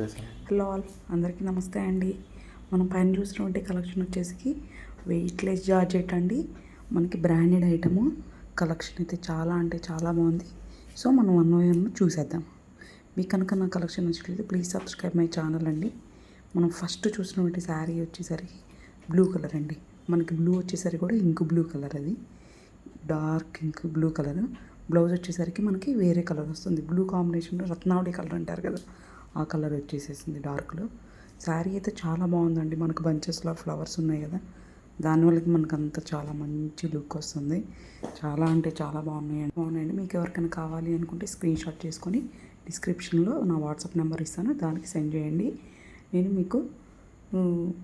చేసాం. Hello all, అందరికీ నమస్తే అండి. మనం పైన చూసినటువంటి కలెక్షన్ వచ్చేసి వెయిట్లెస్ జార్జెట్ అండి. మనకి బ్రాండెడ్ ఐటము కలెక్షన్ అయితే చాలా అంటే చాలా బాగుంది. సో మనం వన్ బై వన్ చూసేద్దాం. మీకు కనుక నా కలెక్షన్ నచ్చినట్లయితే ప్లీజ్ సబ్స్క్రైబ్ మై ఛానల్ అండి. మనం ఫస్ట్ చూసినటువంటి శారీ వచ్చేసరికి బ్లూ కలర్ అండి. మనకి బ్లూ వచ్చేసరికి కూడా ఇంక్ బ్లూ కలర్, అది dark ink blue colour. Blouse వచ్చేసరికి మనకి వేరే కలర్ వస్తుంది. బ్లూ కాంబినేషన్లో రత్నావళి కలర్ అంటారు కదా, ఆ కలర్ వచ్చేసేసింది డార్క్లో. శారీ అయితే చాలా బాగుందండి. మనకు బంచెస్లో ఫ్లవర్స్ ఉన్నాయి కదా, దానివల్ల మనకు అంత చాలా మంచి లుక్ వస్తుంది. చాలా అంటే చాలా బాగున్నాయండి. మీకు ఎవరికైనా కావాలి అనుకుంటే స్క్రీన్ షాట్ చేసుకొని డిస్క్రిప్షన్లో నా వాట్సాప్ నెంబర్ ఇస్తాను, దానికి సెండ్ చేయండి. నేను మీకు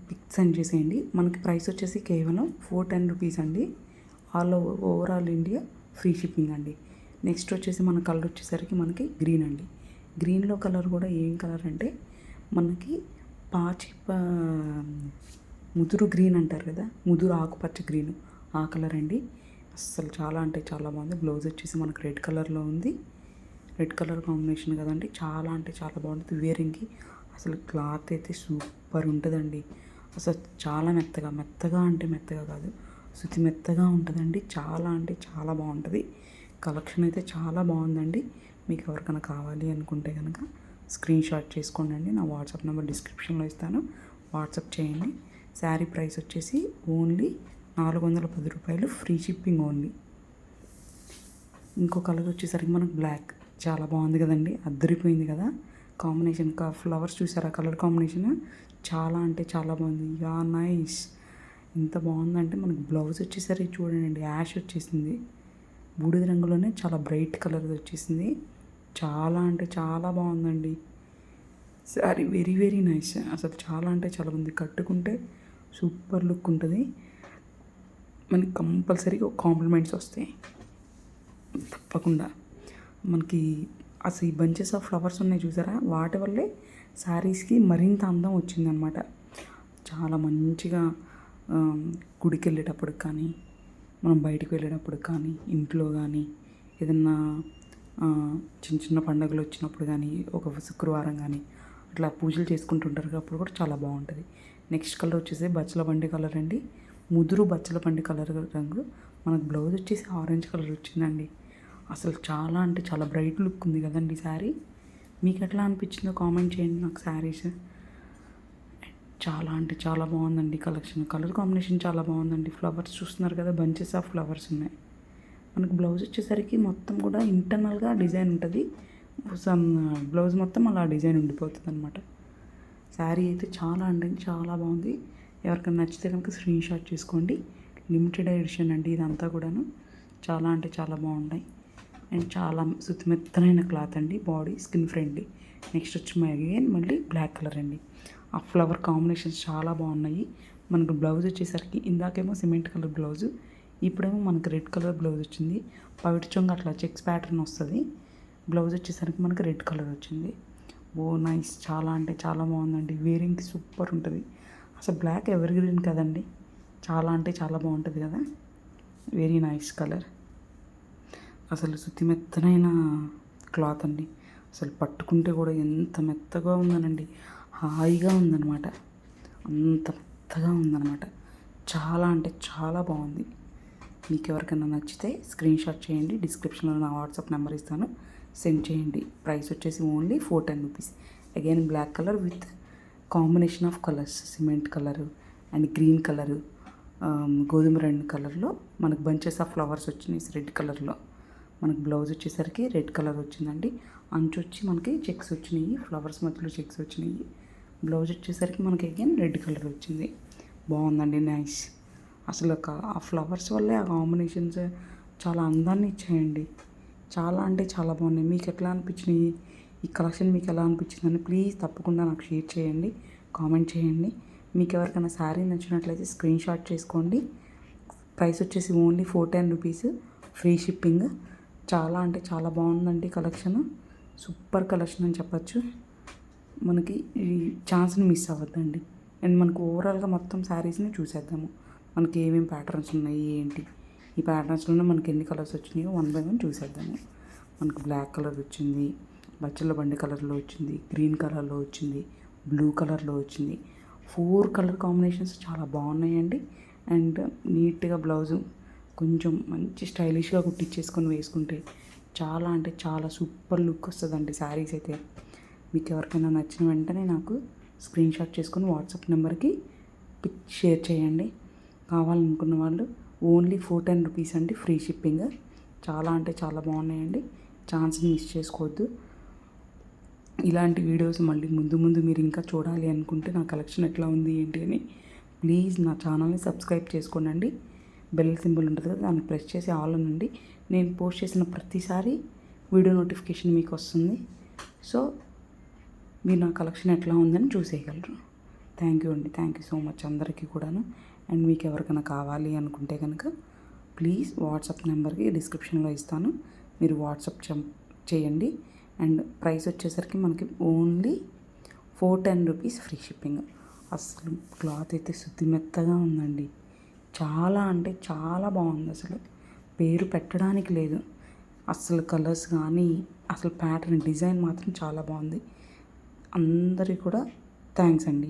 పిక్ సెండ్ చేసేయండి. మనకి ప్రైస్ వచ్చేసి కేవలం 410 రూపీస్ అండి. ఓవరాల్ ఇండియా ఫ్రీ షిప్పింగ్ అండి. నెక్స్ట్ వచ్చేసి మన కలర్ వచ్చేసరికి మనకి గ్రీన్ అండి. గ్రీన్లో కలర్ కూడా ఏం కలర్ అంటే మనకి ముదురు గ్రీన్ అంటారు కదా, ముదురు ఆకుపచ్చ గ్రీన్, ఆ కలర్ అండి. అస్సలు చాలా అంటే చాలా బాగుంది. బ్లౌజ్ వచ్చేసి మనకు రెడ్ కలర్లో ఉంది. రెడ్ కలర్ కాంబినేషన్ కదండి, చాలా అంటే చాలా బాగుంటుంది. వేరింగ్కి అసలు క్లాత్ అయితే సూపర్ ఉంటుందండి. అసలు చాలా మెత్తగా అంటే మెత్తగా కాదు, శుతి మెత్తగా ఉంటుందండి. చాలా అంటే చాలా బాగుంటుంది. కలెక్షన్ అయితే చాలా బాగుందండి. మీకు ఎవరికైనా కావాలి అనుకుంటే కనుక స్క్రీన్ షాట్ చేసుకోండి. నా వాట్సాప్ నెంబర్ డిస్క్రిప్షన్లో ఇస్తాను, వాట్సాప్ చేయండి. శారీ ప్రైస్ వచ్చేసి ఓన్లీ 410 రూపాయలు, ఫ్రీ షిప్పింగ్ ఓన్లీ. ఇంకో కలర్ వచ్చేసరికి మనకు బ్లాక్, చాలా బాగుంది కదండి, అద్దరిపోయింది కదా కాంబినేషన్. ఫ్లవర్స్ చూసారా, కలర్ కాంబినేషన్ చాలా అంటే చాలా బాగుంది. యా నైస్, ఎంత బాగుందంటే మనకు బ్లౌజ్ వచ్చేసరికి చూడండి, యాష్ వచ్చేసింది. బూడిద రంగులోనే చాలా బ్రైట్ కలర్ వచ్చేసింది. చాలా అంటే చాలా బాగుందండి శారీ, వెరీ వెరీ నైస్. అసలు చాలా అంటే చాలా బాగుంది. కట్టుకుంటే సూపర్ లుక్ ఉంటుంది. మనకి కంపల్సరీగా కాంప్లిమెంట్స్ వస్తాయి తప్పకుండా. మనకి అసలు ఈ బంచెస్ ఆఫ్ ఫ్లవర్స్ ఉన్నాయి చూసారా, వాటి వల్లే శారీస్కి మరింత అందం వచ్చిందనమాట. చాలా మంచిగా గుడికి వెళ్ళేటప్పుడు కానీ, మనం బయటికి వెళ్ళేటప్పుడు కానీ, ఇంట్లో కానీ, ఏదన్నా చిన్న చిన్న పండుగలు వచ్చినప్పుడు కానీ, ఒక శుక్రవారం కానీ అట్లా పూజలు చేసుకుంటుంటారు, అప్పుడు కూడా చాలా బాగుంటుంది. నెక్స్ట్ కలర్ వచ్చేసి బచ్చల బండి కలర్ అండి. ముదురు బచ్చల బండి కలర్ రంగు. మనకు బ్లౌజ్ వచ్చేసి ఆరెంజ్ కలర్ వచ్చిందండి. అసలు చాలా అంటే చాలా బ్రైట్ లుక్ ఉంది కదండి శారీ. మీకు ఎట్లా అనిపించిందో కామెంట్ చేయండి నాకు. శారీస్ చాలా అంటే చాలా బాగుందండి కలెక్షన్. కలర్ కాంబినేషన్ చాలా బాగుందండి. ఫ్లవర్స్ చూస్తున్నారు కదా, బంచెస్ ఆఫ్ ఫ్లవర్స్ ఉన్నాయి. మనకు బ్లౌజ్ వచ్చేసరికి మొత్తం కూడా ఇంటర్నల్గా డిజైన్ ఉంటుంది. బ్లౌజ్ మొత్తం అలా డిజైన్ ఉండిపోతుంది అనమాట. శారీ అయితే చాలా అంటే చాలా బాగుంది. ఎవరికైనా నచ్చితే కనుక స్క్రీన్ షాట్ చేసుకోండి. లిమిటెడ్ ఎడిషన్ అండి ఇదంతా కూడాను. చాలా అంటే చాలా బాగున్నాయి. అండ్ చాలా సుతిమెత్తనైన క్లాత్ అండి, బాడీ స్కిన్ ఫ్రెండ్లీ. నెక్స్ట్ వచ్చి మళ్ళీ బ్లాక్ కలర్ అండి. ఆ ఫ్లవర్ కాంబినేషన్స్ చాలా బాగున్నాయి. మనకు బ్లౌజ్ వచ్చేసరికి ఇందాకేమో సిమెంట్ కలర్ బ్లౌజు, ఇప్పుడేమో మనకు రెడ్ కలర్ బ్లౌజ్ వచ్చింది. పవిటి చొంగ అట్లా చెక్స్ ప్యాటర్న్ వస్తుంది. బ్లౌజ్ వచ్చేసరికి మనకు రెడ్ కలర్ వచ్చింది. ఓ నైస్, చాలా అంటే చాలా బాగుందండి. వేరింగ్కి సూపర్ ఉంటుంది. అసలు బ్లాక్ ఎవర్ గ్రీన్ కదండి, చాలా అంటే చాలా బాగుంటుంది కదా. Very nice colour. అసలు శుతి మెత్తనైన క్లాత్ అండి. అసలు పట్టుకుంటే కూడా ఎంత మెత్తగా ఉందనండి, హాయిగా ఉందన్నమాట. అంత మెత్తగా ఉందన్నమాట. చాలా అంటే చాలా బాగుంది. మీకు ఎవరికైనా నచ్చితే స్క్రీన్ షాట్ చేయండి. డిస్క్రిప్షన్లో నా వాట్సాప్ నెంబర్ ఇస్తాను, సెండ్ చేయండి. ప్రైస్ వచ్చేసి only 410 rupees. Again black colour with combination of colours, cement colour and green colour, గోధుమ రంగు కలర్లో మనకు బంచెస్ ఆఫ్ ఫ్లవర్స్ వచ్చినాయి రెడ్ కలర్లో. మనకు బ్లౌజ్ వచ్చేసరికి రెడ్ కలర్ వచ్చిందండి. అంచు వచ్చి మనకి చెక్స్ వచ్చినాయి, ఫ్లవర్స్ మధ్యలో చెక్స్ వచ్చినాయి. బ్లౌజ్ వచ్చేసరికి మనకి అగైన్ రెడ్ కలర్ వచ్చింది. బాగుందండి, నైస్. అసలు ఆ ఫ్లవర్స్ వల్లే ఆ కాంబినేషన్స్ చాలా అందాన్ని ఇచ్చాయండి. చాలా అంటే చాలా బాగున్నాయి. మీకు ఎట్లా అనిపించినాయి, ఈ కలెక్షన్ మీకు ఎలా అనిపించిందని ప్లీజ్ తప్పకుండా నాకు షేర్ చేయండి, కామెంట్ చేయండి. మీకు ఎవరికైనా శారీ నచ్చినట్లయితే స్క్రీన్ షాట్ చేసుకోండి. ప్రైస్ వచ్చేసి ఓన్లీ 410 రూపీస్, ఫ్రీ షిప్పింగ్. చాలా అంటే చాలా బాగుందండి కలెక్షన్. సూపర్ కలెక్షన్ అని చెప్పచ్చు. మనకి ఈ ఛాన్స్ని మిస్ అవ్వద్దండి. అండ్ మనకు ఓవరాల్గా మొత్తం శారీస్ని చూసేద్దాము. మనకి ఏమేమి ప్యాటర్న్స్ ఉన్నాయి ఏంటి, ఈ ప్యాటర్న్స్లోనే మనకి ఎన్ని కలర్స్ వచ్చినాయో వన్ బై వన్ చూసేద్దాము. మనకు బ్లాక్ కలర్ వచ్చింది, బచ్చల బండి కలర్లో వచ్చింది, గ్రీన్ కలర్లో వచ్చింది, బ్లూ కలర్లో వచ్చింది. 4 కలర్ కాంబినేషన్స్ చాలా బాగున్నాయండి. అండ్ నీట్గా బ్లౌజు కొంచెం మంచి స్టైలిష్గా కుట్టించేసుకొని వేసుకుంటే చాలా అంటే చాలా సూపర్ లుక్ వస్తుందండి శారీస్ అయితే. మీకు ఎవరికైనా నచ్చిన వెంటనే నాకు స్క్రీన్ షాట్ చేసుకొని వాట్సాప్ నెంబర్కి పిక్ షేర్ చేయండి. కావాలనుకున్న వాళ్ళు ఓన్లీ 410 రూపీస్ అండి, ఫ్రీ షిప్పింగ్. చాలా అంటే చాలా బాగున్నాయండి, ఛాన్స్ని మిస్ చేసుకోవద్దు. ఇలాంటి వీడియోస్ మళ్ళీ ముందు మీరు ఇంకా చూడాలి అనుకుంటే నా కలెక్షన్ ఎట్లా ఉంది ఏంటి అని ప్లీజ్ నా ఛానల్ని సబ్స్క్రైబ్ చేసుకోండి. బెల్ సింబల్ ఉంటుంది కదా, దాన్ని ప్రెస్ చేసి ఆల్ అనండి. నేను పోస్ట్ చేసిన ప్రతిసారి వీడియో నోటిఫికేషన్ మీకు వస్తుంది. సో మీరు నా కలెక్షన్ ఎట్లా ఉందని చూసేయగలరు. థ్యాంక్ యూ అండి, థ్యాంక్ యూ సో మచ్ అందరికీ కూడాను. అండ్ మీకు ఎవరికైనా కావాలి అనుకుంటే కనుక ప్లీజ్ వాట్సాప్ నెంబర్కి డిస్క్రిప్షన్లో ఇస్తాను, మీరు వాట్సాప్ చేయండి. అండ్ ప్రైస్ వచ్చేసరికి మనకి ఓన్లీ 410 రూపీస్ ఫ్రీ షిప్పింగ్. అసలు క్లాత్ అయితే శుద్ధి మెత్తగా ఉందండి, చాలా అంటే చాలా బాగుంది. అసలు పేరు పెట్టడానికి లేదు. అసలు కలర్స్ కానీ అసలు ప్యాటర్న్ డిజైన్ మాత్రం చాలా బాగుంది. అందరికీ కూడా థ్యాంక్స్ అండి.